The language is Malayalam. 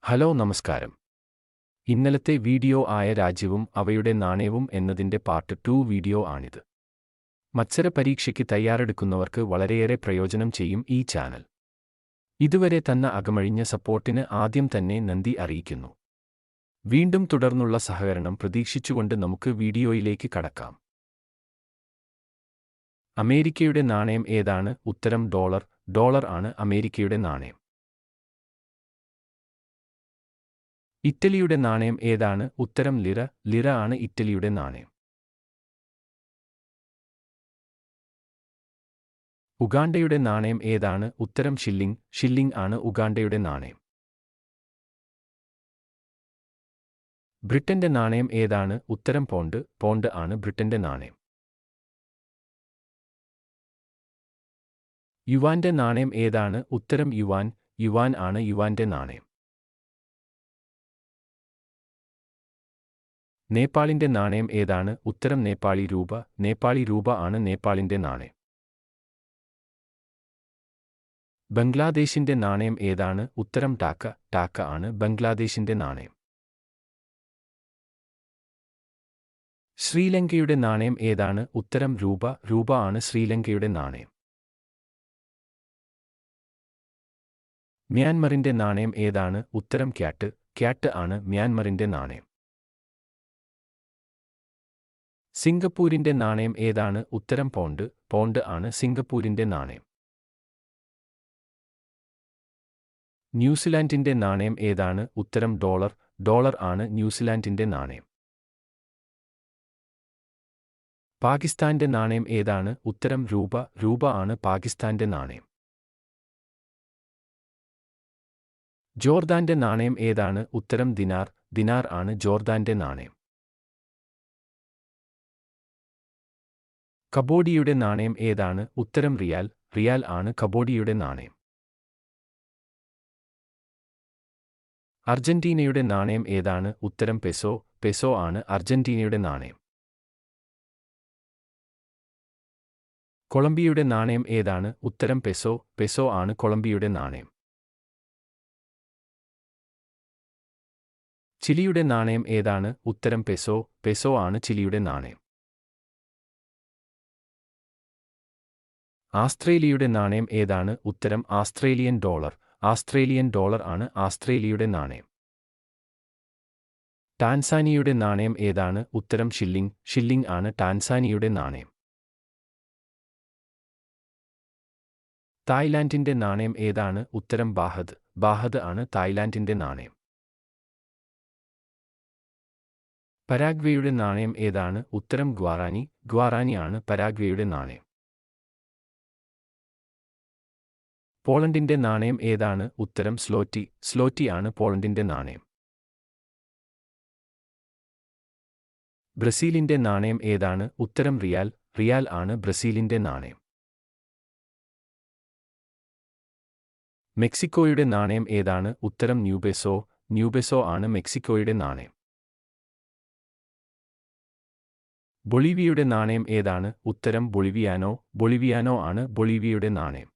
ഹലോ നമസ്കാരം. ഇന്നലത്തെ വീഡിയോ ആയ രാജ്യവും അവയുടെ നാണയവും എന്നതിന്റെ പാർട്ട് 2 വീഡിയോ ആണിത്. മത്സര പരീക്ഷയ്ക്ക് തയ്യാറെടുക്കുന്നവർക്ക് വളരെയേറെ പ്രയോജനം ചെയ്യും ഈ ചാനൽ. ഇതുവരെ തന്ന അകമഴിഞ്ഞ സപ്പോർട്ടിന് ആദ്യം തന്നെ നന്ദി അറിയിക്കുന്നു. വീണ്ടും തുടർന്നുള്ള സഹകരണം പ്രതീക്ഷിച്ചുകൊണ്ട് നമുക്ക് വീഡിയോയിലേക്ക് കടക്കാം. അമേരിക്കയുടെ നാണയം ഏതാണ്? ഉത്തരം ഡോളർ. ഡോളർ ആണ് അമേരിക്കയുടെ നാണയം. ഇറ്റലിയുടെ നാണയം ഏതാണ്? ഉത്തരം ലിറ. ലിറ ആണ് ഇറ്റലിയുടെ നാണയം. ഉഗാണ്ടയുടെ നാണയം ഏതാണ്? ഉത്തരം ഷില്ലിംഗ്. ഷില്ലിംഗ് ആണ് ഉഗാണ്ടയുടെ നാണയം. ബ്രിട്ടന്റെ നാണയം ഏതാണ്? ഉത്തരം പൗണ്ട്. പൗണ്ട് ആണ് ബ്രിട്ടന്റെ നാണയം. യുവാന്റെ നാണയം ഏതാണ്? ഉത്തരം യുവാൻ. യുവാൻ ആണ് യുവാന്റെ നാണയം. നേപ്പാളിന്റെ നാണയം ഏതാണ്? ഉത്തരം നേപ്പാളി രൂപ. നേപ്പാളി രൂപ ആണ് നേപ്പാളിന്റെ നാണയം. ബംഗ്ലാദേശിന്റെ നാണയം ഏതാണ്? ഉത്തരം ടാക്ക. ടാക്ക ആണ് ബംഗ്ലാദേശിന്റെ നാണയം. ശ്രീലങ്കയുടെ നാണയം ഏതാണ്? ഉത്തരം രൂപ. രൂപ ആണ് ശ്രീലങ്കയുടെ നാണയം. മ്യാൻമറിന്റെ നാണയം ഏതാണ്? ഉത്തരം ക്യാട്ട്. ക്യാട്ട് ആണ് മ്യാൻമറിന്റെ നാണയം. സിംഗപ്പൂരിന്റെ നാണയം ഏതാണ്? ഉത്തരം പൗണ്ട്. പൗണ്ട് ആണ് സിംഗപ്പൂരിന്റെ നാണയം. ന്യൂസിലാൻഡിന്റെ നാണയം ഏതാണ്? ഉത്തരം ഡോളർ. ഡോളർ ആണ് ന്യൂസിലാൻഡിന്റെ നാണയം. പാകിസ്ഥാന്റെ നാണയം ഏതാണ്? ഉത്തരം രൂപ. രൂപ ആണ് പാകിസ്ഥാന്റെ നാണയം. ജോർദാന്റെ നാണയം ഏതാണ്? ഉത്തരം ദിനാർ. ദിനാർ ആണ് ജോർദാന്റെ നാണയം. കബോഡിയയുടെ നാണയം ഏതാണ്? ഉത്തരം റിയാൽ. റിയാൽ ആണ് കബോഡിയയുടെ നാണയം. അർജന്റീനയുടെ നാണയം ഏതാണ്? ഉത്തരം പെസോ. പെസോ ആണ് അർജന്റീനയുടെ നാണയം. കൊളംബിയയുടെ നാണയം ഏതാണ്? ഉത്തരം പെസോ. പെസോ ആണ് കൊളംബിയയുടെ നാണയം. ചിലിയുടെ നാണയം ഏതാണ്? ഉത്തരം പെസോ. പെസോ ആണ് ചിലിയുടെ നാണയം. ആസ്ത്രേലിയയുടെ നാണയം ഏതാണ്? ഉത്തരം ആസ്ത്രേലിയൻ ഡോളർ. ആസ്ത്രേലിയൻ ഡോളർ ആണ് ആസ്ത്രേലിയയുടെ നാണയം. ടാൻസാനിയയുടെ നാണയം ഏതാണ്? ഉത്തരം ഷില്ലിംഗ്. ഷില്ലിംഗ് ആണ് ടാൻസാനിയയുടെ നാണയം. തായ്ലാൻഡിന്റെ നാണയം ഏതാണ്? ഉത്തരം ബാഹത്. ബാഹത് ആണ് തായ്ലാൻഡിന്റെ നാണയം. പരാഗ്വേയുടെ നാണയം ഏതാണ്? ഉത്തരം ഗ്വാറാനി. ഗ്വാറാനി ആണ് പരാഗ്വേയുടെ നാണയം. പോളണ്ടിന്റെ നാണയം ഏതാണ്? ഉത്തരം സ്ലോറ്റി. സ്ലോറ്റി ആണ് പോളണ്ടിന്റെ നാണയം. ബ്രസീലിന്റെ നാണയം ഏതാണ്? ഉത്തരം റിയാൽ. റിയാൽ ആണ് ബ്രസീലിന്റെ നാണയം. മെക്സിക്കോയുടെ നാണയം ഏതാണ്? ഉത്തരം ന്യൂബെസോ. ന്യൂബെസോ ആണ് മെക്സിക്കോയുടെ നാണയം. ബൊളീവിയയുടെ നാണയം ഏതാണ്? ഉത്തരം ബൊളിവിയാനോ. ബൊളിവിയാനോ ആണ് ബൊളീവിയയുടെ നാണയം.